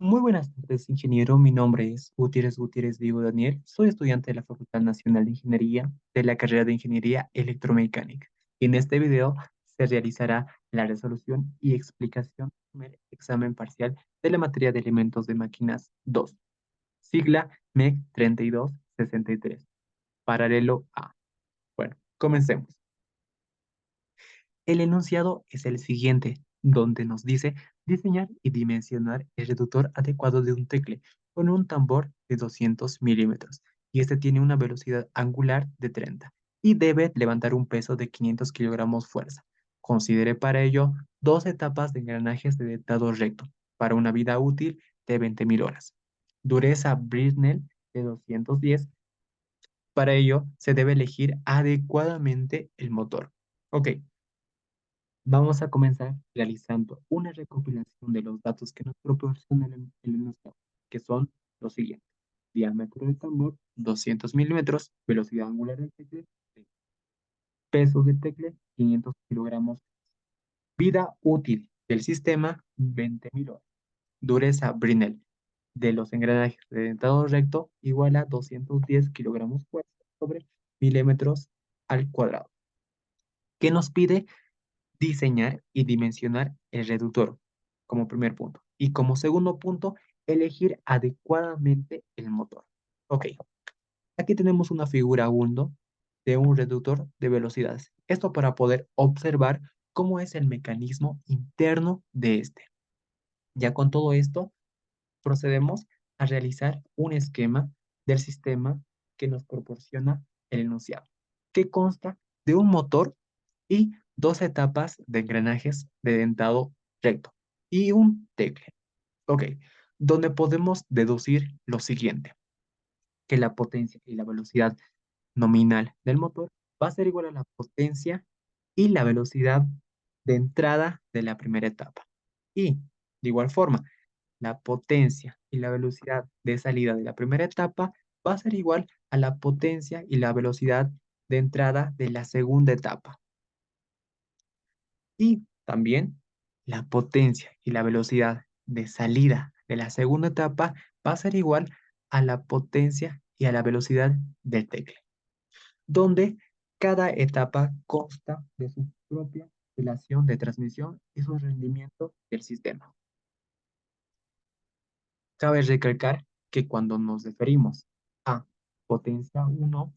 Muy buenas tardes, ingeniero. Mi nombre es Gutiérrez Diego Daniel. Soy estudiante de la Facultad Nacional de Ingeniería de la carrera de Ingeniería Electromecánica. Y en este video se realizará la resolución y explicación del examen parcial de la materia de elementos de máquinas 2, sigla MEC 3263, paralelo A. Bueno, comencemos. El enunciado es el siguiente, donde nos dice diseñar y dimensionar el reductor adecuado de un tecle con un tambor de 200 milímetros y este tiene una velocidad angular de 30 y debe levantar un peso de 500 kilogramos fuerza. Considere para ello dos etapas de engranajes de dentado recto para una vida útil de 20.000 horas. Dureza Britnell de 210. Para ello se debe elegir adecuadamente el motor. Ok. Vamos a comenzar realizando una recopilación de los datos que nos proporciona el enunciado, que son los siguientes. Diámetro del tambor, 200 milímetros, velocidad angular del tecle, peso del tecle, 500 kilogramos. Vida útil del sistema, 20.000 horas. Dureza Brinell de los engranajes de dentado recto igual a 210 kilogramos fuerza sobre milímetros al cuadrado. ¿Qué nos pide? Diseñar y dimensionar el reductor como primer punto. Y como segundo punto, elegir adecuadamente el motor. Ok, aquí tenemos una figura 1 de un reductor de velocidades. Esto para poder observar cómo es el mecanismo interno de este. Ya con todo esto, procedemos a realizar un esquema del sistema que nos proporciona el enunciado, que consta de un motor y dos etapas de engranajes de dentado recto y un tecle. Ok, donde podemos deducir lo siguiente, que la potencia y la velocidad nominal del motor va a ser igual a la potencia y la velocidad de entrada de la primera etapa. Y de igual forma, la potencia y la velocidad de salida de la primera etapa va a ser igual a la potencia y la velocidad de entrada de la segunda etapa. Y también la potencia y la velocidad de salida de la segunda etapa va a ser igual a la potencia y a la velocidad del tecle, donde cada etapa consta de su propia relación de transmisión y su rendimiento del sistema. Cabe recalcar que cuando nos referimos a potencia 1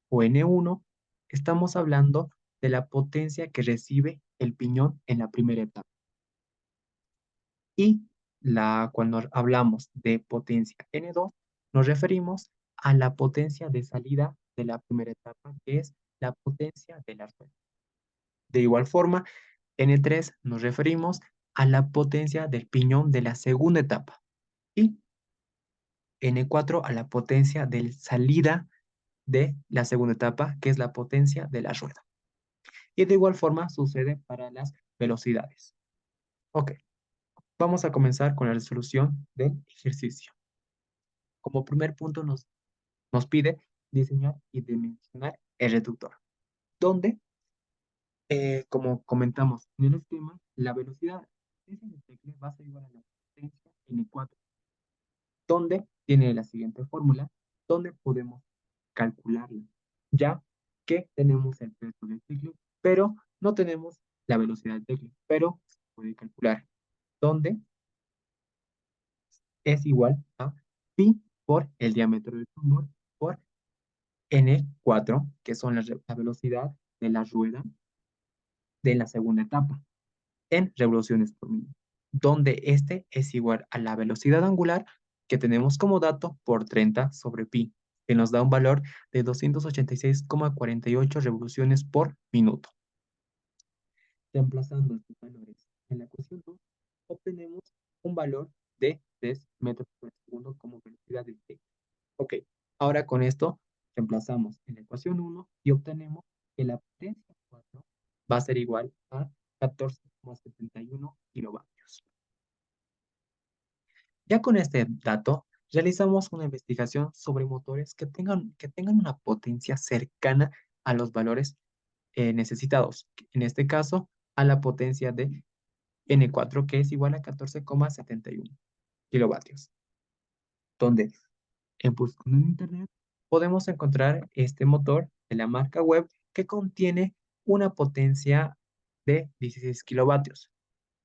o N1, estamos hablando de la potencia que recibe el piñón en la primera etapa. Y cuando hablamos de potencia N2, nos referimos a la potencia de salida de la primera etapa, que es la potencia de la rueda. De igual forma, N3 nos referimos a la potencia del piñón de la segunda etapa. Y N4 a la potencia de salida de la segunda etapa, que es la potencia de la rueda. Y de igual forma sucede para las velocidades. Ok, vamos a comenzar con la resolución del ejercicio. Como primer punto nos pide diseñar y dimensionar el reductor, donde, como comentamos en el esquema, la velocidad de ese tecle va a ser igual a la potencia N4, donde tiene la siguiente fórmula, donde podemos calcularla, ya que tenemos el peso del tecle, pero no tenemos la velocidad del tecle, pero se puede calcular, donde es igual a pi por el diámetro del tambor por N4, que son la velocidad de la rueda de la segunda etapa en revoluciones por minuto, donde este es igual a la velocidad angular que tenemos como dato por 30 sobre pi, que nos da un valor de 286,48 revoluciones por minuto. Reemplazando estos valores en la ecuación 2, obtenemos un valor de 3 metros por segundo como velocidad del t. Ok, ahora con esto reemplazamos en la ecuación 1 y obtenemos que la potencia 4 va a ser igual a 14,71 kilovatios. Ya con este dato, realizamos una investigación sobre motores que tengan una potencia cercana a los valores necesitados. En este caso, a la potencia de N4, que es igual a 14,71. kilovatios, donde buscando en internet podemos encontrar este motor de la marca web que contiene una potencia de 16 kilovatios.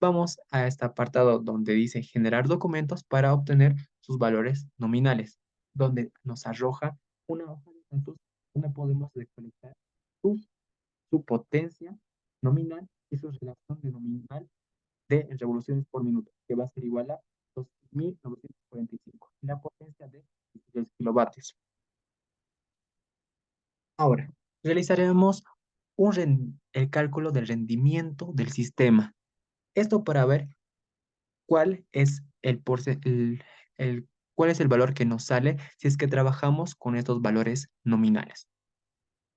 Vamos a este apartado donde dice generar documentos para obtener sus valores nominales, donde nos arroja una hoja de datos donde podemos recolectar su, su potencia nominal y su relación de nominal de revoluciones por minuto, que va a ser igual a 2.945, la potencia de 16 kilovatios. Ahora, realizaremos el cálculo del rendimiento del sistema. Esto para ver cuál es cuál es el valor que nos sale si es que trabajamos con estos valores nominales,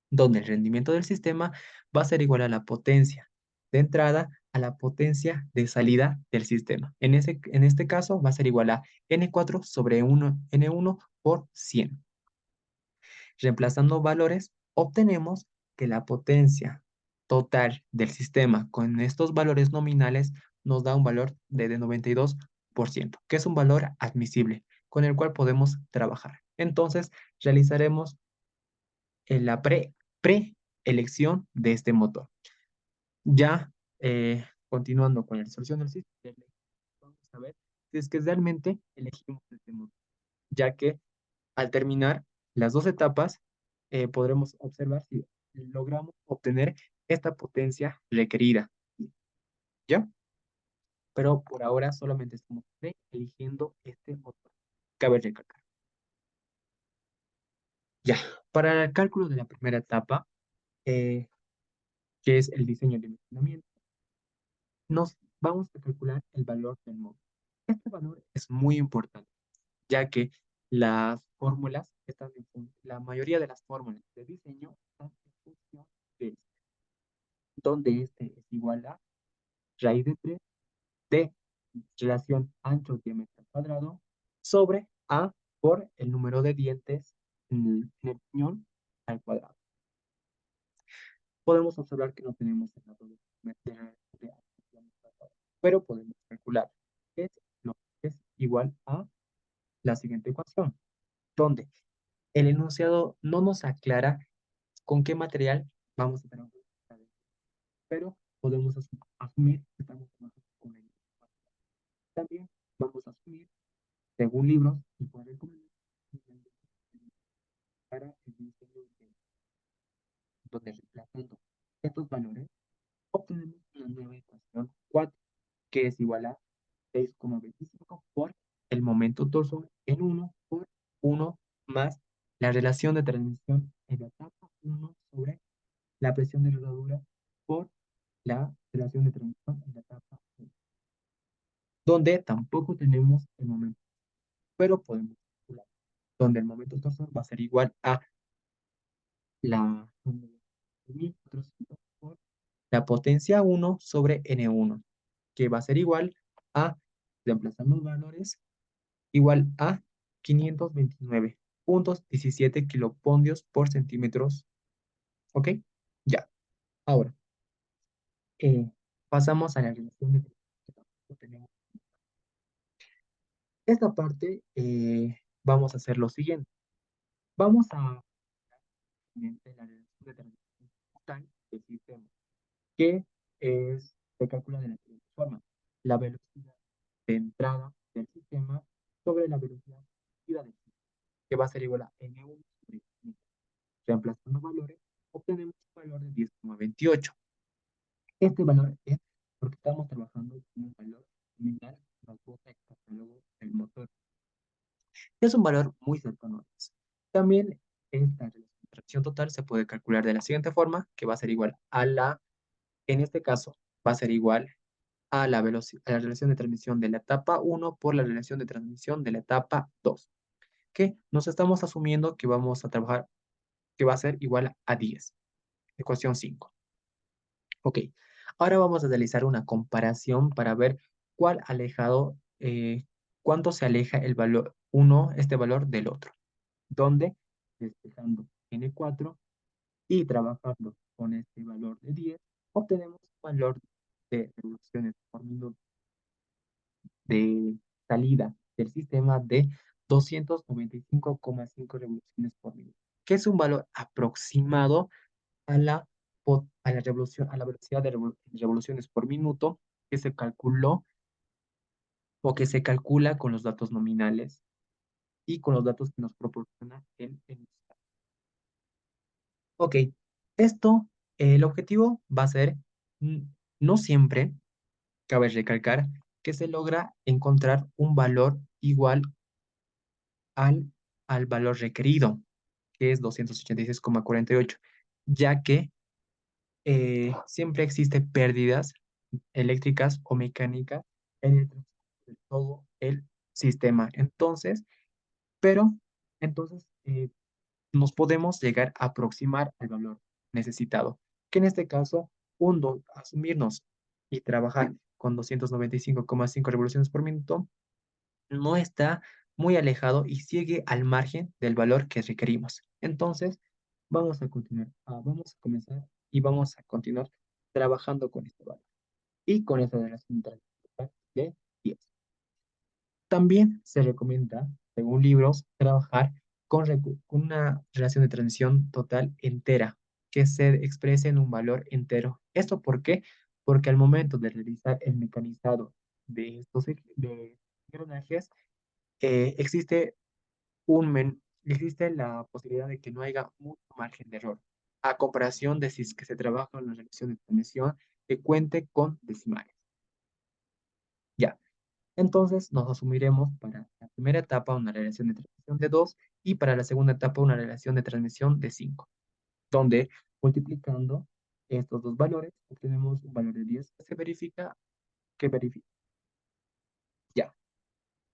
donde el rendimiento del sistema va a ser igual a la potencia de entrada a la potencia de salida del sistema. En este caso va a ser igual a N4 sobre N1 por 100. Reemplazando valores, obtenemos que la potencia total del sistema con estos valores nominales nos da un valor de 92%, que es un valor admisible con el cual podemos trabajar. Entonces, realizaremos la preelección de este motor. Ya continuando con la resolución del sistema, vamos a ver si es que realmente elegimos este motor, ya que al terminar las dos etapas, podremos observar si logramos obtener esta potencia requerida, ¿ya? Pero por ahora solamente estamos eligiendo este motor. Cabe recalcar. Ya, para el cálculo de la primera etapa, eh, que es el diseño de almacenamiento, nos vamos a calcular el valor del módulo. Este valor es muy importante, ya que las fórmulas la mayoría de las fórmulas de diseño están en función de este, donde este es igual a raíz de 3 de relación ancho diámetro al cuadrado sobre A por el número de dientes en el piñón al cuadrado. Podemos observar que no tenemos el lado de ancho diámetro al cuadrado, pero podemos calcular que es lo que es igual a la siguiente ecuación, donde el enunciado no nos aclara con qué material vamos a trabajar, pero podemos asumir que estamos trabajando con el. También vamos a asumir, según libros y por recomendación, para el diseño donde reemplazando estos valores obtenemos una nueva ecuación 4, que es igual a 6,25 por el momento torso en 1 por 1 más la relación de transmisión en la etapa 1 sobre la presión de rodadura por la relación de transmisión en la etapa 1, donde tampoco tenemos el momento, pero podemos calcular, donde el momento torso va a ser igual a la por la potencia 1 sobre N1, que va a ser igual a, reemplazando los valores, igual a 529,17 kilopondios por centímetros. ¿Ok? Ya. Ahora, pasamos a la relación de tenemos. Esta parte vamos a hacer lo siguiente. Vamos a la relación de transmisión total del sistema, que se calcula de la siguiente forma. La velocidad de entrada del sistema sobre la velocidad de salida del sistema, que va a ser igual a N1 sobre N. Reemplazando valores, obtenemos un valor de 10,28. Este valor es porque estamos trabajando con un valor nominal más bota el catálogo del motor. Es un valor muy cercano a eso. También esta relación total se puede calcular de la siguiente forma, que va a ser igual a en este caso, va a ser igual a a la relación de transmisión de la etapa 1 por la relación de transmisión de la etapa 2, que nos estamos asumiendo que vamos a trabajar, que va a ser igual a 10. Ecuación 5. Ok, ahora vamos a realizar una comparación para ver cuál alejado, cuánto se aleja el valor uno, este valor del otro, donde despejando N4 y trabajando con este valor de 10, obtenemos un valor de revoluciones por minuto de salida del sistema de 295,5 revoluciones por minuto, que es un valor aproximado a a la revolución, a la velocidad de revoluciones por minuto que se calculó o que se calcula con los datos nominales y con los datos que nos proporciona el. Ok, esto, el objetivo va a ser, mm, no siempre, cabe recalcar, que se logra encontrar un valor igual al, al valor requerido, que es 286,48, ya que siempre existen pérdidas eléctricas o mecánicas en el transcurso de todo el sistema. Pero, entonces, nos podemos llegar a aproximar al valor necesitado, que en este caso, asumirnos y trabajar con 295,5 revoluciones por minuto no está muy alejado y sigue al margen del valor que requerimos. Entonces, vamos a comenzar y vamos a continuar trabajando con este valor y con esta relación de 10. También se recomienda, según libros, trabajar con una relación de transición total entera, que se exprese en un valor entero. ¿Esto por qué? Porque al momento de realizar el mecanizado de engranajes, existe existe la posibilidad de que no haya mucho margen de error, a comparación de si es que se trabaja en una relación de transmisión que cuente con decimales. Ya. Entonces nos asumiremos para la primera etapa una relación de transmisión de 2 y para la segunda etapa una relación de transmisión de 5, donde multiplicando estos dos valores obtenemos un valor de 10 que verifica. Ya.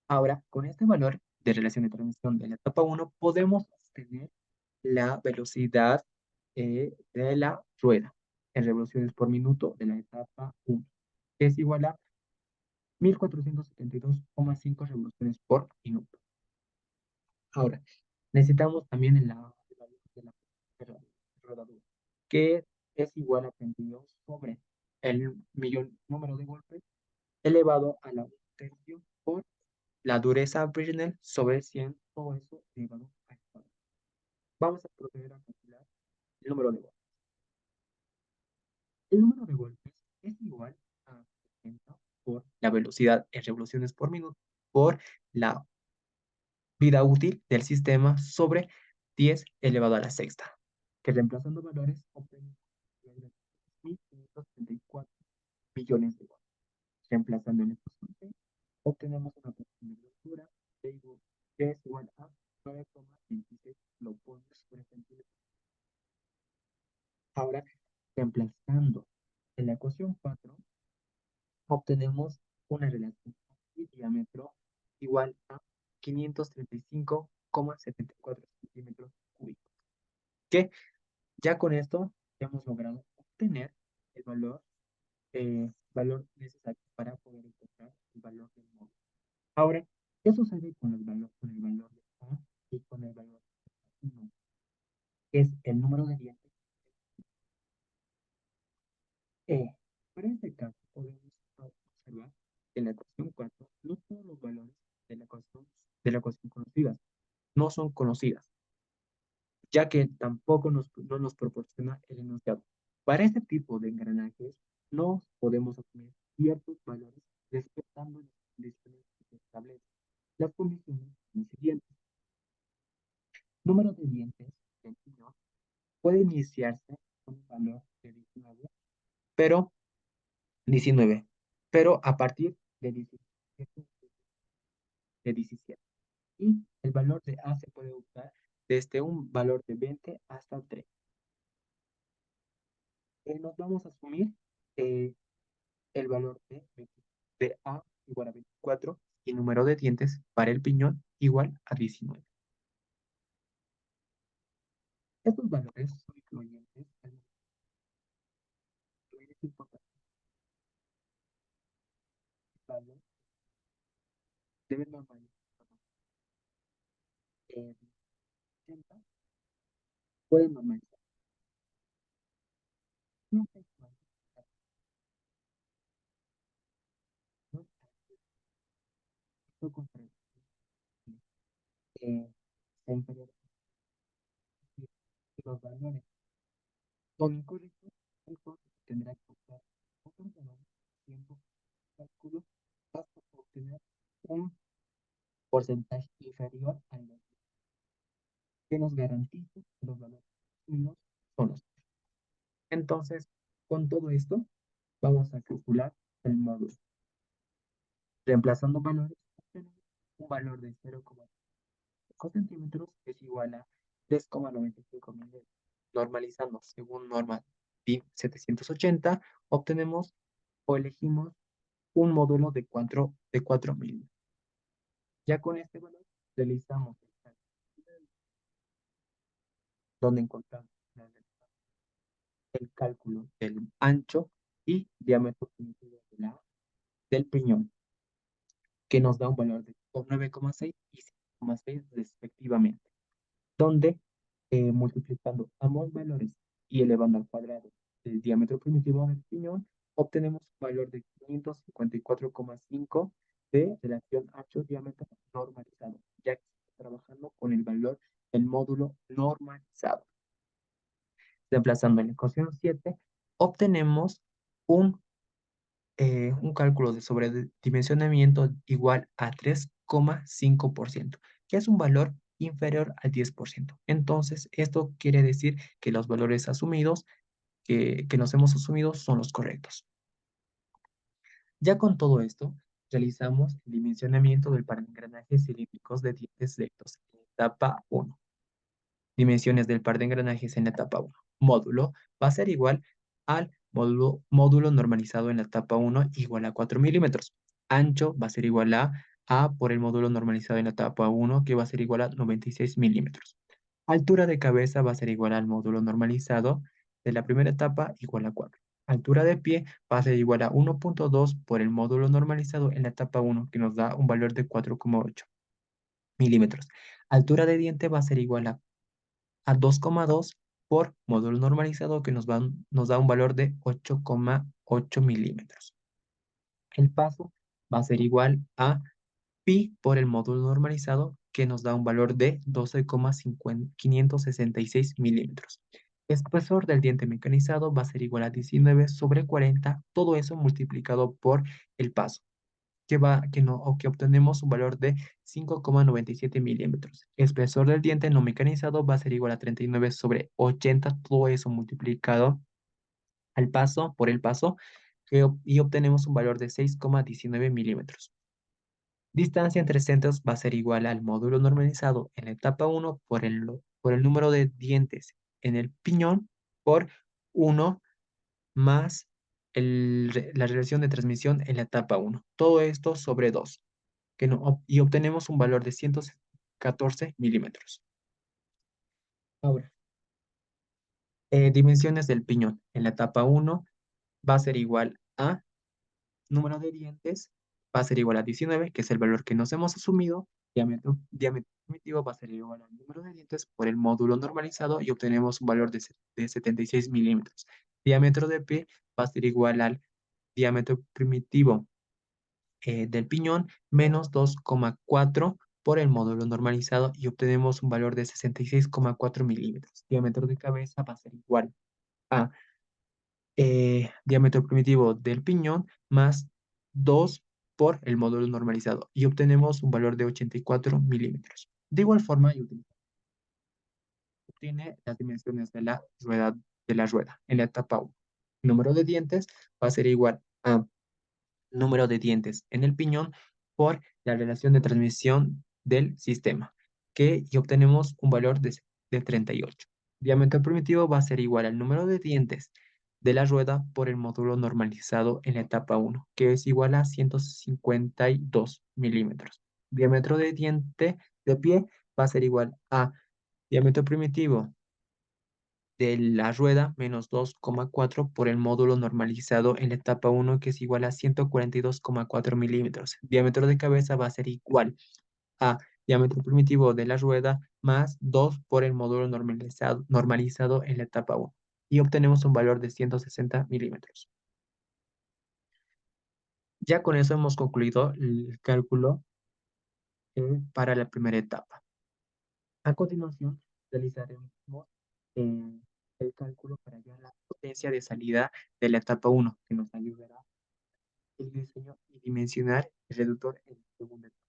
Ahora, con este valor de relación de transmisión de la etapa uno podemos obtener la velocidad de la rueda en revoluciones por minuto de la etapa uno, que es igual a 1472,5 revoluciones por minuto. Ahora, necesitamos también el valor de la rodadura, que es igual a 32 sobre el millón número de golpes elevado a la 1 tercio por la dureza Brinell sobre 100, todo eso elevado al cuadrado. Vamos a proceder a calcular el número de golpes. El número de golpes es igual a 60 por la velocidad en revoluciones por minuto por la vida útil del sistema sobre 10 elevado a la sexta, que reemplazando valores obtenemos 1.534 millones de voltios. Reemplazando el exponente, obtenemos una presión de altura que es igual a 9,26 kilovoltios por centímetro. Ahora, reemplazando en la ecuación 4, obtenemos una relación de diámetro igual a 535,74 centímetros cúbicos, que ya con esto hemos logrado obtener el valor necesario para poder encontrar el valor del móvil. Ahora, ¿qué sucede con el valor de A y con el valor de 1? Es el número de dientes. E. Para este caso, podemos observar que en la ecuación 4 no todos los valores de la ecuación conocidas no son conocidas, ya que tampoco no nos proporciona el enunciado. Para este tipo de engranajes, no podemos asumir ciertos valores respetando las condiciones que se establecen. Las condiciones son las siguientes. Número de dientes del piñón puede iniciarse con un valor de pero 19, pero a partir de 17. Y el valor de A se puede usar desde un valor de 20 hasta 3. Nos vamos a asumir eh, el valor de A igual a 24 y número de dientes para el piñón igual a 19. Estos valores son influyentes es importante deben normalizar en 80, pueden normalizar. No se no, esto contrario. eh, sea inferior a los valores son incorrectos, entonces tendrá que usar otro valor tiempo de cálculo hasta obtener un porcentaje inferior al que nos garantice que los valores míos son los. Entonces, con todo esto, vamos a calcular el módulo. Reemplazando valores, obtenemos un valor de 0,5 centímetros es igual a 3,95 milímetros. Normalizando según norma PIB 780, obtenemos o elegimos un módulo de 4 milímetros. Ya con este valor, realizamos el cálculo, donde encontramos el cálculo del ancho y diámetro primitivo del piñón, que nos da un valor de 9,6 y 5,6 respectivamente, donde multiplicando ambos valores y elevando al cuadrado el diámetro primitivo del piñón, obtenemos un valor de 554,5 de relación ancho-diámetro normalizado, ya que estamos trabajando con el valor del módulo normalizado. Reemplazando en la ecuación 7, obtenemos un un cálculo de sobredimensionamiento igual a 3,5%, que es un valor inferior al 10%. Entonces, esto quiere decir que los valores asumidos, que nos hemos asumido, son los correctos. Ya con todo esto, realizamos el dimensionamiento del par de engranajes cilíndricos de dientes rectos en etapa 1. Dimensiones del par de engranajes en la etapa 1. Módulo va a ser igual al módulo normalizado en la etapa 1 igual a 4 milímetros. Ancho va a ser igual a por el módulo normalizado en la etapa 1 que va a ser igual a 96 milímetros. Altura de cabeza va a ser igual al módulo normalizado de la primera etapa igual a 4. Altura de pie va a ser igual a 1,2 por el módulo normalizado en la etapa 1 que nos da un valor de 4,8 milímetros. Altura de diente va a ser igual a 2,2 por módulo normalizado que nos da un valor de 8,8 milímetros. El paso va a ser igual a pi por el módulo normalizado que nos da un valor de 12,566 milímetros. Espesor del diente mecanizado va a ser igual a 19 sobre 40, todo eso multiplicado por el paso que obtenemos un valor de 5,97 milímetros. El espesor del diente no mecanizado va a ser igual a 39 sobre 80, todo eso multiplicado al paso, por el paso, y obtenemos un valor de 6,19 milímetros. Distancia entre centros va a ser igual al módulo normalizado en la etapa 1 por el número de dientes en el piñón por 1 más la relación de transmisión en la etapa 1. Todo esto sobre 2 y obtenemos un valor de 114 milímetros. Ahora, dimensiones del piñón. En la etapa 1 va a ser igual a número de dientes, va a ser igual a 19, que es el valor que nos hemos asumido. Diámetro primitivo va a ser igual al número de dientes por el módulo normalizado y obtenemos un valor de 76 milímetros. Diámetro de pie va a ser igual al diámetro primitivo del piñón menos 2,4 por el módulo normalizado y obtenemos un valor de 66,4 milímetros. Diámetro de cabeza va a ser igual a diámetro primitivo del piñón más 2 por el módulo normalizado y obtenemos un valor de 84 milímetros. De igual forma, obtiene las dimensiones de la rueda en la etapa 1. Número de dientes va a ser igual a número de dientes en el piñón por la relación de transmisión del sistema, y obtenemos un valor de 38. Diámetro primitivo va a ser igual al número de dientes de la rueda por el módulo normalizado en la etapa 1, que es igual a 152 milímetros. Diámetro de diente de pie va a ser igual a diámetro primitivo de la rueda menos 2,4 por el módulo normalizado en la etapa 1 que es igual a 142,4 milímetros. Diámetro de cabeza va a ser igual a diámetro primitivo de la rueda más 2 por el módulo normalizado en la etapa 1 y obtenemos un valor de 160 milímetros. Ya con eso hemos concluido el cálculo para la primera etapa. A continuación, realizaremos eh, el cálculo para hallar la potencia de salida de la etapa uno, que nos ayudará el diseño y dimensionar el reductor en la segunda etapa,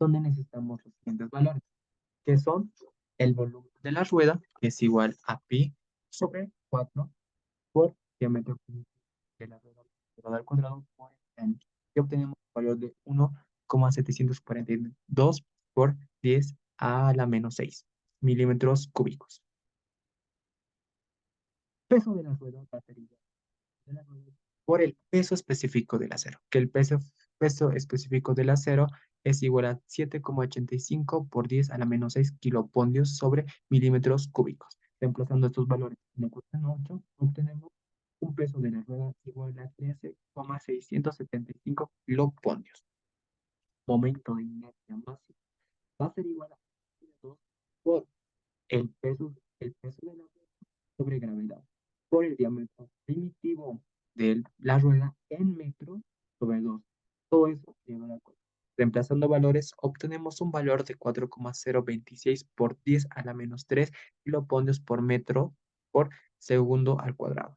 donde necesitamos los siguientes valores, que son el volumen de la rueda, que es igual a pi sobre 4 por diámetro de la rueda al cuadrado por el ancho. Y obtenemos un valor de 1,742 por 10 a la menos 6 milímetros cúbicos. Peso de la rueda batería de la rueda por el peso específico del acero, que el peso específico del acero es igual a 7,85 por 10 a la menos 6 kilopondios sobre milímetros cúbicos. Reemplazando estos valores en la ecuación 8, obtenemos un peso de la rueda igual a 13,675 kilopondios. Momento de inercia máximo va a ser igual a 2 por el peso de la rueda sobre gravedad por el diámetro primitivo de la rueda en metros sobre 2. Todo eso lleva a la cuenta. Reemplazando valores, obtenemos un valor de 4,026 por 10 a la menos 3 kiloponios por metro por segundo al cuadrado.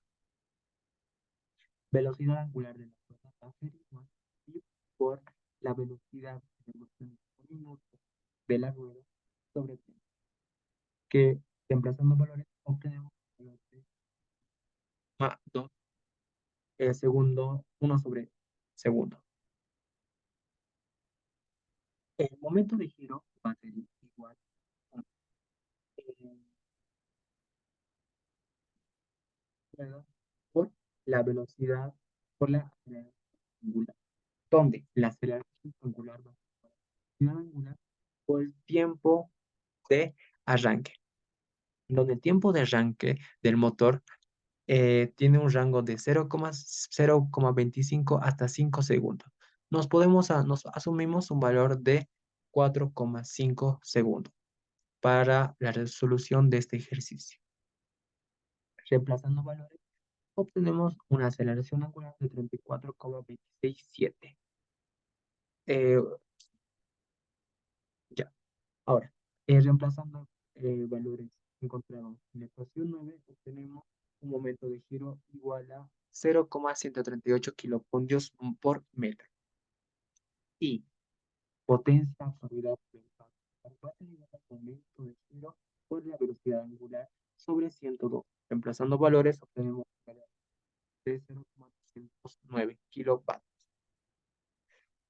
Velocidad angular de la rueda va a ser igual y por la velocidad de revoluciones por minuto de la rueda sobre tiempo, que reemplazando valores obtenemos el valor de 2 segundo, 1 sobre segundo. El momento de giro va a ser igual a por la velocidad, por la aceleración angular, donde la aceleración angular va a ser la velocidad angular por el tiempo de arranque, donde el tiempo de arranque del motor tiene un rango de 0,25 hasta 5 segundos. Nos asumimos un valor de 4,5 segundos para la resolución de este ejercicio. Reemplazando valores, obtenemos una aceleración angular de 34,267. Eh, ya. Ahora, reemplazando valores encontrados en la ecuación 9, obtenemos un momento de giro igual a 0,138 kilopondios por metro. Y potencia absorbida por el impacto va a ser igual al momento de giro por la velocidad angular sobre 102. Reemplazando valores, obtenemos un valor de 0,209 kilovatios.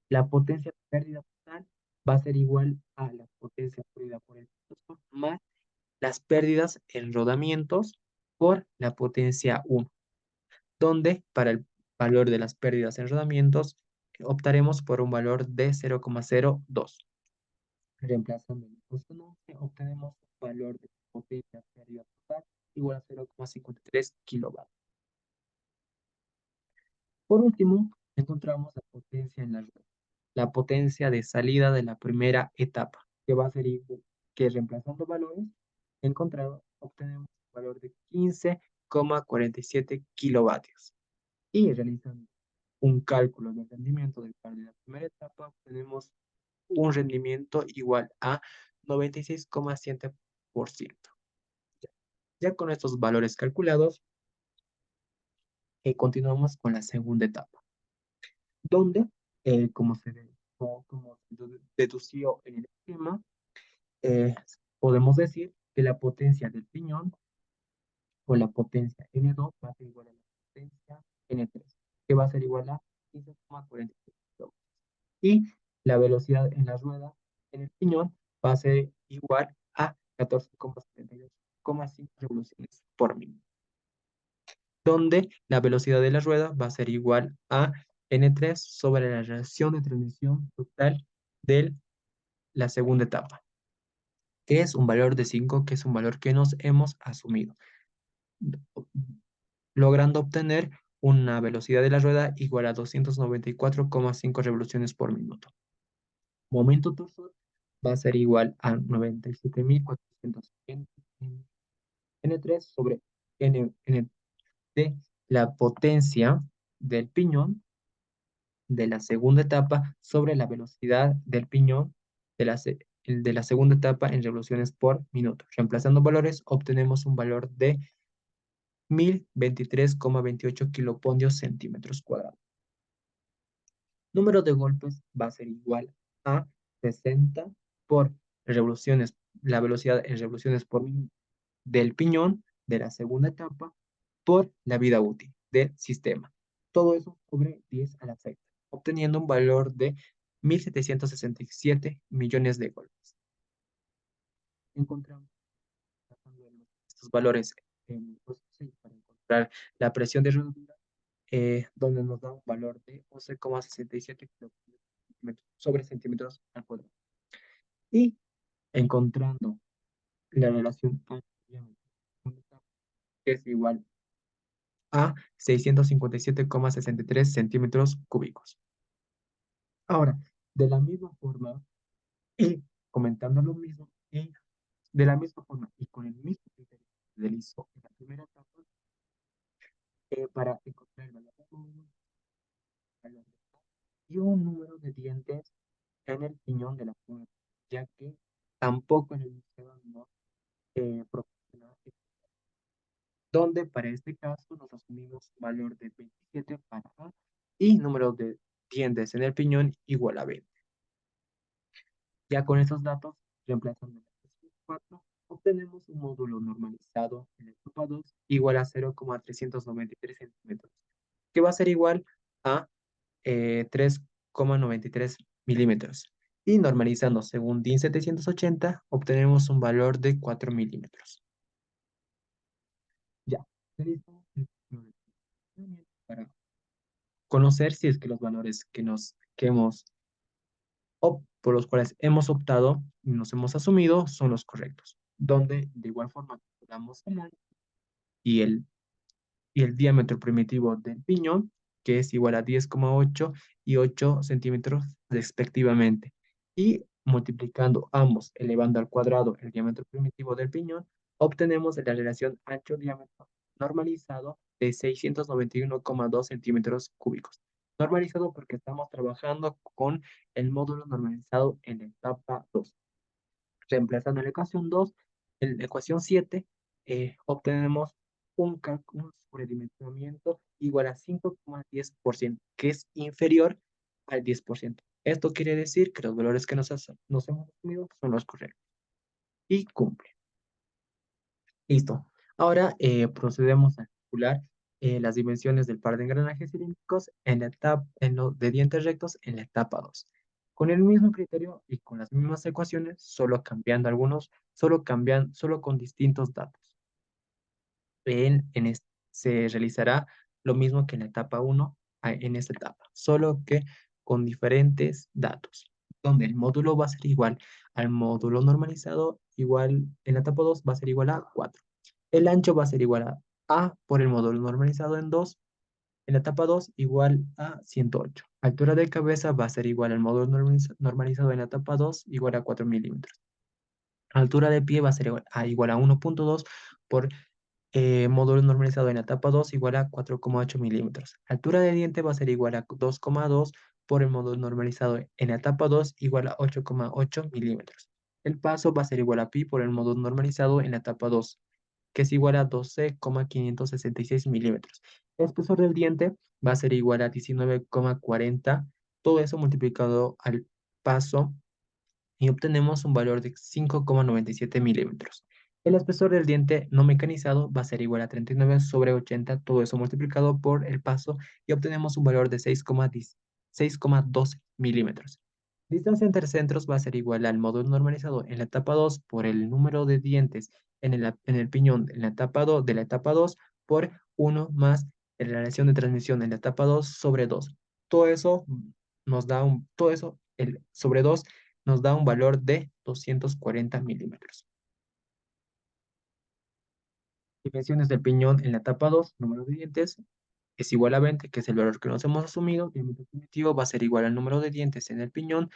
La potencia de pérdida total va a ser igual a la potencia absorbida por el impulsor más las pérdidas en rodamientos por la potencia 1, donde para el valor de las pérdidas en rodamientos optaremos por un valor de 0,02. Reemplazando el ecuación 11, obtenemos un valor de potencia pérdida total igual a 0,53 kilovatios. Por último, encontramos la potencia en la rueda, la potencia de salida de la primera etapa, que va a ser igual, que reemplazando valores encontrados, obtenemos un valor de 15,47 kilovatios. Y realizando un cálculo del rendimiento del par de la primera etapa, obtenemos un rendimiento igual a 96,7%. Ya con estos valores calculados, continuamos con la segunda etapa, donde, como se dedució en el esquema, eh, podemos decir que la potencia del piñón o la potencia N2 va a ser igual a la potencia N3, que va a ser igual a 15,46 kilómetros. Y la velocidad en la rueda en el piñón va a ser igual a 14,72,5 revoluciones por minuto, donde la velocidad de la rueda va a ser igual a N3 sobre la relación de transmisión total de la segunda etapa, que es un valor de 5, que es un valor que nos hemos asumido, logrando obtener una velocidad de la rueda igual a 294,5 revoluciones por minuto. Momento torsor va a ser igual a 97.480 N3 sobre N de la potencia del piñón de la segunda etapa sobre la velocidad del piñón de la el de la segunda etapa en revoluciones por minuto. Reemplazando valores, obtenemos un valor de 1023,28 kilopondios centímetros cuadrados. Número de golpes va a ser igual a 60 por revoluciones, la velocidad en revoluciones por minuto del piñón de la segunda etapa por la vida útil del sistema. Todo eso sobre 10 a la sexta, obteniendo un valor de 1.767 millones de golpes. Encontramos estos valores en el paso 6 para encontrar la presión de rodadura, donde nos da un valor de 11,67 kilómetros sobre centímetros al cuadrado. Y encontrando la relación que es igual a 657,63 centímetros cúbicos. Ahora, de la misma forma, y comentando lo mismo, y de la misma forma y con el mismo criterio que se realizó en la primera etapa, para encontrar el valor de y un número de dientes en el piñón de la mujer, ya que tampoco en el museo no proporciona, donde para este caso nos asumimos valor de 27 para A y número de dientes en el piñón igual a 20. Ya con esos datos, reemplazando la 4, obtenemos un módulo normalizado en el etapa 2 igual a 0,393 centímetros, que va a ser igual a 3,93 milímetros. Y normalizando según DIN 780, obtenemos un valor de 4 milímetros. Ya, realizamos el procedimiento para conocer si es que los valores que hemos por los cuales hemos optado y nos hemos asumido son los correctos, donde de igual forma calculamos el ancho y el diámetro primitivo del piñón, que es igual a 10,8 y 8 centímetros respectivamente. Y multiplicando ambos, elevando al cuadrado el diámetro primitivo del piñón, obtenemos la relación ancho-diámetro normalizado de 691,2 centímetros cúbicos. Normalizado porque estamos trabajando con el módulo normalizado en la etapa 2. Reemplazando la ecuación 2, en la ecuación 7, obtenemos un cálculo sobredimensionamiento igual a 5,10%, que es inferior al 10%. Esto quiere decir que los valores que nos hemos asumido son los correctos y cumple. Listo. Ahora procedemos a calcular las dimensiones del par de engranajes cilíndricos en la etapa, de dientes rectos en la etapa 2. Con el mismo criterio y con las mismas ecuaciones, solo cambiando algunos, solo con distintos datos. Se realizará lo mismo que en la etapa 1 en esta etapa, solo que con diferentes datos, donde el módulo va a ser igual al módulo normalizado, igual en la etapa 2 va a ser igual a 4. El ancho va a ser igual a por el módulo normalizado en 2, en la etapa 2 igual a 108. Altura de cabeza va a ser igual al módulo normalizado en la etapa 2 igual a 4 milímetros. Altura de pie va a ser igual a 1,2 por módulo normalizado en la etapa 2 igual a 4,8 milímetros. Altura de diente va a ser igual a 2,2 por el módulo normalizado en la etapa 2 igual a 8,8 milímetros. El paso va a ser igual a pi por el módulo normalizado en la etapa 2, que es igual a 12,566 milímetros. El espesor del diente va a ser igual a 19,40, todo eso multiplicado al paso y obtenemos un valor de 5,97 milímetros. El espesor del diente no mecanizado va a ser igual a 39 sobre 80, todo eso multiplicado por el paso y obtenemos un valor de 6,12 milímetros. Distancia entre centros va a ser igual al módulo normalizado en la etapa 2 por el número de dientes en el piñón en la etapa 2 de la etapa 2 por 1 más la relación de transmisión en la etapa 2 sobre 2. Todo eso todo eso, el sobre 2 nos da un valor de 240 milímetros. Dimensiones del piñón en la etapa 2, número de dientes, es igual a 20, que es el valor que nos hemos asumido. Diámetro primitivo va a ser igual al número de dientes en el piñón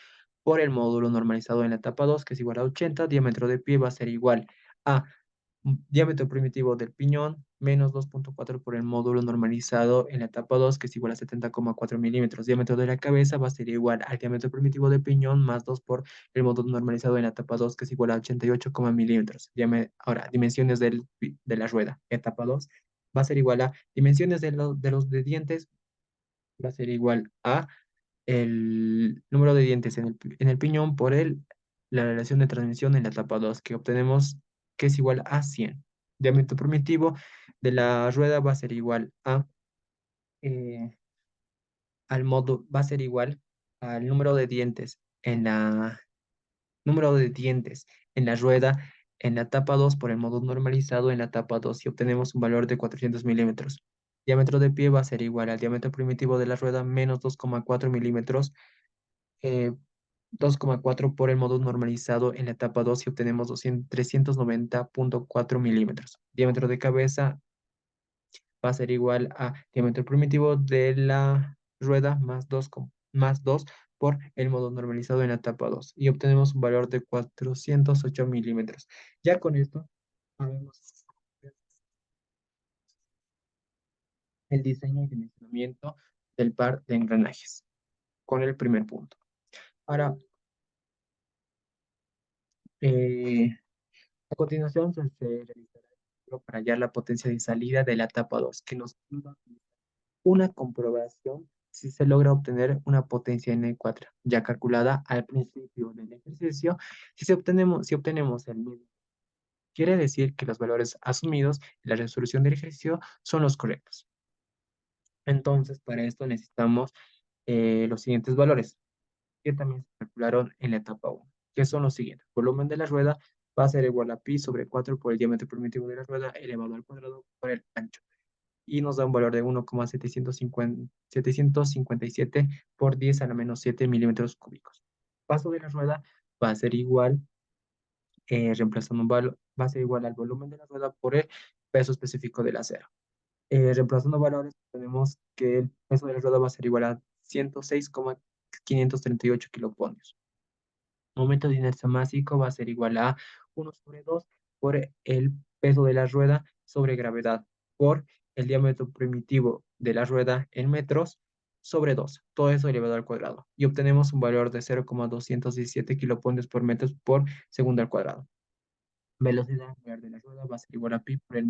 por el módulo normalizado en la etapa 2, que es igual a 80. Diámetro de pie va a ser igual a diámetro primitivo del piñón menos 2,4 por el módulo normalizado en la etapa 2, que es igual a 70,4 milímetros. Diámetro de la cabeza va a ser igual al diámetro primitivo de piñón más 2 por el módulo normalizado en la etapa 2, que es igual a 88, milímetros. Ahora, dimensiones de la rueda, etapa 2, va a ser igual a dimensiones de dientes, va a ser igual a el número de dientes en el piñón por la relación de transmisión en la etapa 2 que obtenemos, que es igual a 100. Diámetro primitivo de la rueda va a ser igual eh, va a ser igual al número de dientes en la rueda en la etapa 2 por el modo normalizado en la etapa 2 y obtenemos un valor de 400 milímetros. Diámetro de pie va a ser igual al diámetro primitivo de la rueda menos 2,4 milímetros, eh, 2,4 por el modo normalizado en la etapa 2 y obtenemos 390,4 milímetros. Diámetro de cabeza va a ser igual a diámetro primitivo de la rueda más 2 por el modo normalizado en la etapa 2 y obtenemos un valor de 408 milímetros. Ya con esto sabemos el diseño y dimensionamiento del par de engranajes con el primer punto. Ahora, eh, a continuación se realizará el cálculo para hallar la potencia de salida de la etapa 2, que nos ayuda a una comprobación si se logra obtener una potencia N4, ya calculada al principio del ejercicio. Si obtenemos el mismo, quiere decir que los valores asumidos en la resolución del ejercicio son los correctos. Entonces, para esto necesitamos los siguientes valores, que también se calcularon en la etapa 1, que son los siguientes. Volumen de la rueda va a ser igual a pi sobre 4 por el diámetro primitivo de la rueda elevado al cuadrado por el ancho. Y nos da un valor de 1,757 por 10 a la menos 7 milímetros cúbicos. Paso de la rueda va a ser igual, reemplazando va a ser igual al volumen de la rueda por el peso específico del acero. Reemplazando valores, tenemos que el peso de la rueda va a ser igual a 106,538 kiloponios. Momento de inercia másico va a ser igual a 1/2 por el peso de la rueda sobre gravedad por el diámetro primitivo de la rueda en metros sobre 2. Todo eso elevado al cuadrado. Y obtenemos un valor de 0,217 kiloponios por metro por segundo al cuadrado. Velocidad angular de la rueda va a ser igual a pi por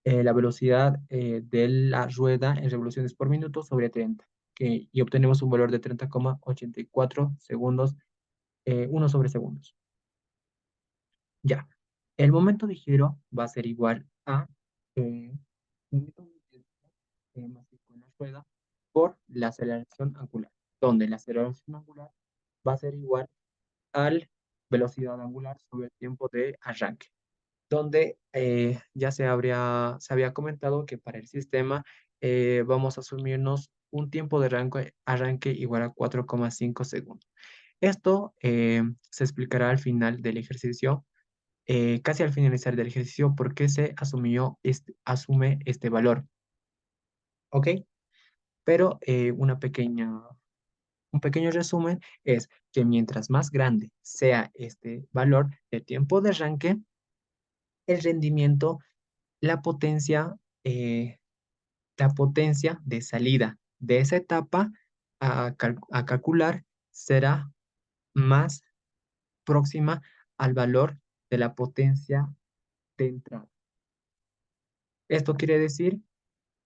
la velocidad de la rueda en revoluciones por minuto sobre 30. Y obtenemos un valor de 30,84 segundos, 1 sobre segundos. Ya. El momento de giro va a ser igual a un metro de viento, másico en la rueda por la aceleración angular, donde la aceleración angular va a ser igual al velocidad angular sobre el tiempo de arranque, donde ya se había comentado que para el sistema vamos a asumirnos un tiempo de arranque igual a 4,5 segundos. Esto se explicará al final del ejercicio, casi al finalizar del ejercicio, por qué asume este valor. ¿Ok? Pero un pequeño resumen es que mientras más grande sea este valor de tiempo de arranque, el rendimiento, la potencia, eh, la potencia de salida de esa etapa a calcular será más próxima al valor de la potencia de entrada. Esto quiere decir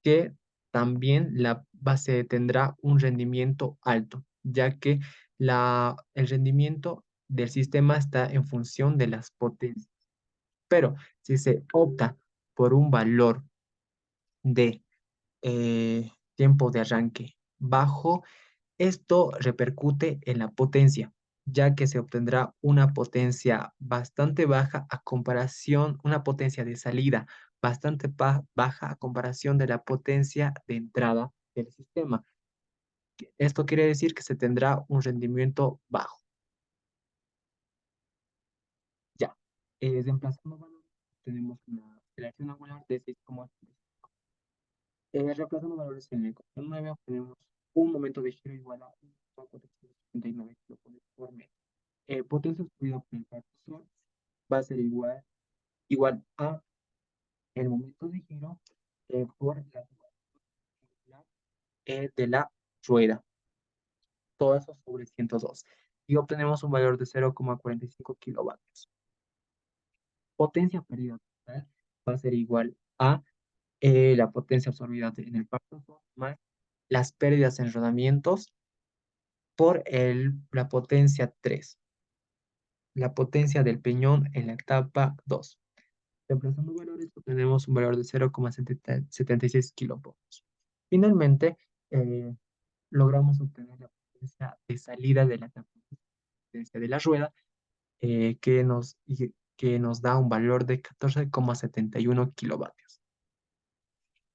que también la base tendrá un rendimiento alto, ya que el rendimiento del sistema está en función de las potencias. Pero si se opta por un valor de tiempo de arranque bajo, esto repercute en la potencia, ya que se obtendrá una potencia bastante baja una potencia de salida bastante baja a comparación de la potencia de entrada del sistema. Esto quiere decir que se tendrá un rendimiento bajo. Ya. Reemplazando valores, tenemos una aceleración angular de 6,8. Reemplazando valores en la ecuación 9, obtenemos un momento de giro igual a 1,479 kilopascales por metro. Potencia subida por el factor va a ser igual a el momento de giro por la de la rueda, todo eso sobre 102. Y obtenemos un valor de 0,45 kilovatios. Potencia perdida total va a ser igual a la potencia absorbida en el par más las pérdidas en rodamientos por la potencia 3, la potencia del peñón en la etapa 2. Reemplazando valores, obtenemos un valor de 0,76 kilovoltios. Finalmente, eh, logramos obtener la potencia de salida de la potencia de la rueda, que nos da un valor de 14,71 kilovatios.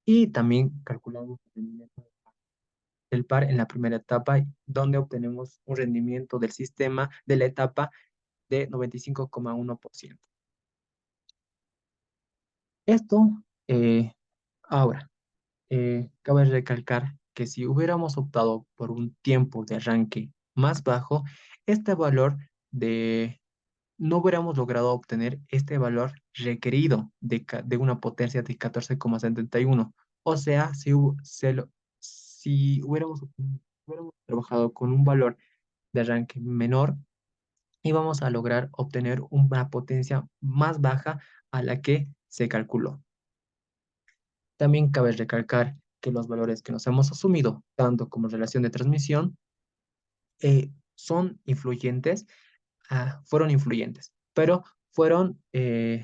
Y también calculamos el rendimiento del par en la primera etapa, donde obtenemos un rendimiento del sistema de la etapa de 95,1%. Esto, ahora, cabe recalcar que si hubiéramos optado por un tiempo de arranque más bajo, este valor de no hubiéramos logrado obtener este valor requerido de una potencia de 14,71. O sea, si hubiéramos trabajado con un valor de arranque menor, íbamos a lograr obtener una potencia más baja a la que se calculó. También cabe recalcar que los valores que nos hemos asumido, tanto como relación de transmisión, son influyentes, fueron influyentes, pero fueron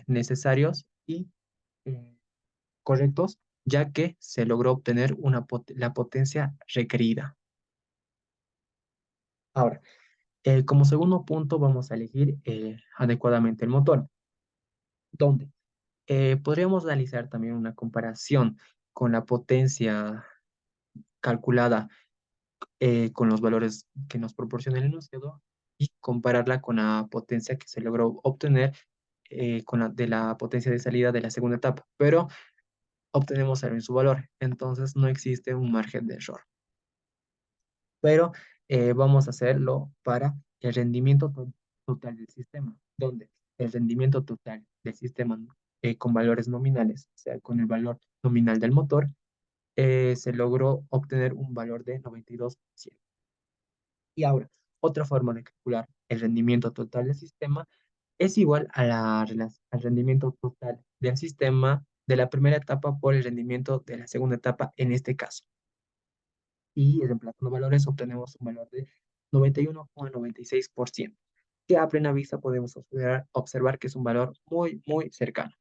necesarios y eh, correctos, ya que se logró obtener la potencia requerida. Ahora, como segundo punto, vamos a elegir adecuadamente el motor, donde podríamos realizar también una comparación con la potencia calculada con los valores que nos proporciona el enunciado y compararla con la potencia que se logró obtener de la potencia de salida de la segunda etapa, pero obtenemos el mismo valor, entonces no existe un margen de error. Pero vamos a hacerlo para el rendimiento total del sistema, donde el rendimiento total del sistema con valores nominales, o sea, con el valor nominal del motor, se logró obtener un valor de 92%. Y ahora, otra forma de calcular el rendimiento total del sistema es igual a al rendimiento total del sistema de la primera etapa por el rendimiento de la segunda etapa en este caso. Y reemplazando valores obtenemos un valor de 91,96%, que a plena vista podemos observar que es un valor muy, muy cercano.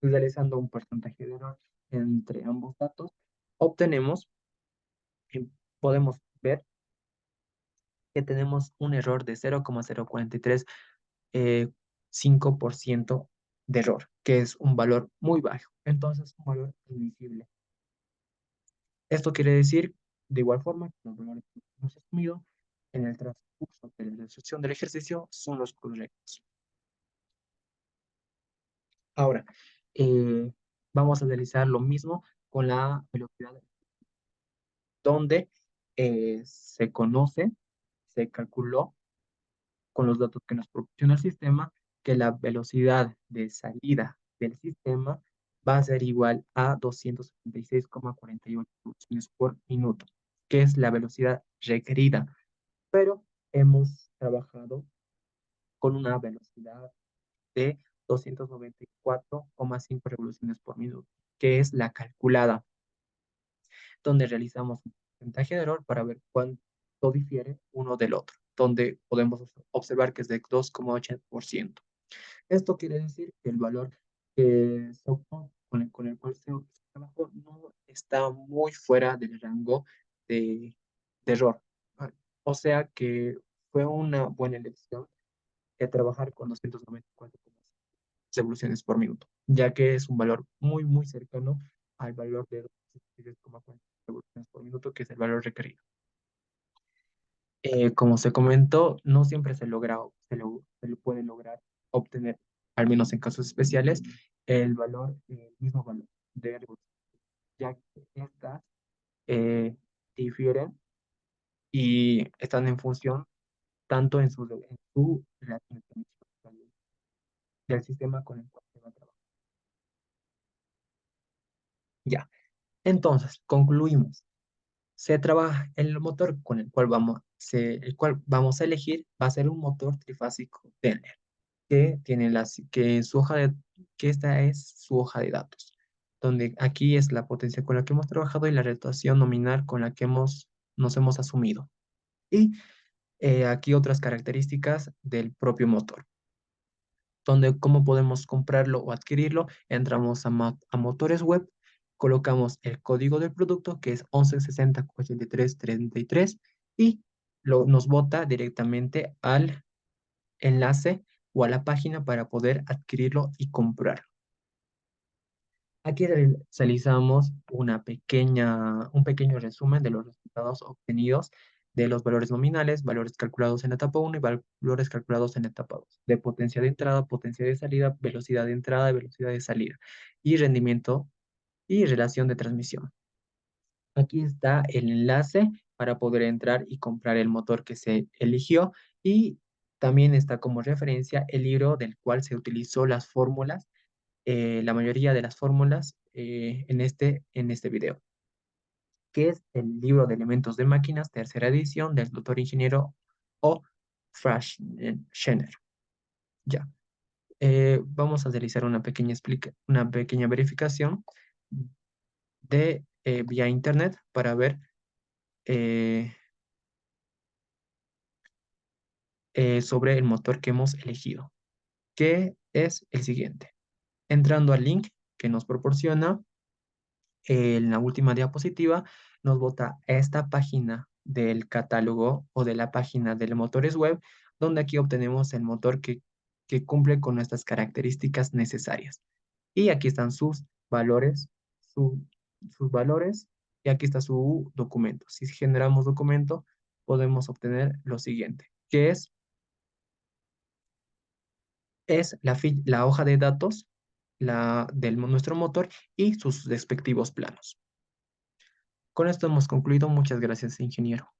Realizando un porcentaje de error entre ambos datos, obtenemos, podemos ver que tenemos un error de 0,043 5% de error, que es un valor muy bajo. Entonces, un valor admisible. Esto quiere decir, de igual forma, que los valores que hemos asumido en el transcurso de la realización del ejercicio son los correctos. Ahora, eh, vamos a realizar lo mismo con la velocidad, donde se calculó con los datos que nos proporciona el sistema, que la velocidad de salida del sistema va a ser igual a 276,48 revoluciones por minuto, que es la velocidad requerida. Pero hemos trabajado con una velocidad de 294,5 revoluciones por minuto, que es la calculada, donde realizamos un porcentaje de error para ver cuánto difiere uno del otro, donde podemos observar que es de 2,8%. Esto quiere decir que el valor que se optó, con el cual se trabajó no está muy fuera del rango de error. Ah, O sea que fue una buena elección trabajar con 294 revoluciones por minuto, ya que es un valor muy, muy cercano al valor de 263,4 revoluciones por minuto, que es el valor requerido. Como se comentó, no siempre se lo puede lograr obtener, al menos en casos especiales, el mismo valor de revolución, ya que estas eh, difieren y están en función tanto en su relación del sistema con el cual se va a trabajar. Ya. Entonces, concluimos. Se trabaja el motor con el cual vamos a elegir va a ser un motor trifásico Tenner, que tiene que su hoja que esta es su hoja de datos, donde aquí es la potencia con la que hemos trabajado y la rotación nominal con la que nos hemos asumido. Y aquí otras características del propio motor, donde cómo podemos comprarlo o adquirirlo. Entramos a motores web, colocamos el código del producto que es 11608333 y nos bota directamente al enlace o a la página para poder adquirirlo y comprarlo. Aquí realizamos un pequeño resumen de los resultados obtenidos de los valores nominales, valores calculados en la etapa uno y valores calculados en la etapa 2, de potencia de entrada, potencia de salida, velocidad de entrada y velocidad de salida, y rendimiento y relación de transmisión. Aquí está el enlace para poder entrar y comprar el motor que se eligió y también está como referencia el libro del cual se utilizó las fórmulas, la mayoría de las fórmulas en este video, que es el libro de elementos de máquinas, tercera edición del doctor ingeniero O. Schenner. Ya. Vamos a realizar una pequeña verificación de vía internet para ver eh, sobre el motor que hemos elegido, que es el siguiente. Entrando al link que nos proporciona en la última diapositiva, nos bota a esta página del catálogo o de la página de motores web, donde aquí obtenemos el motor que cumple con nuestras características necesarias. Y aquí están sus valores, su- sus valores, y aquí está su documento. Si generamos documento, podemos obtener lo siguiente, que es la hoja de datos nuestro motor y sus respectivos planos. Con esto hemos concluido. Muchas gracias, ingeniero.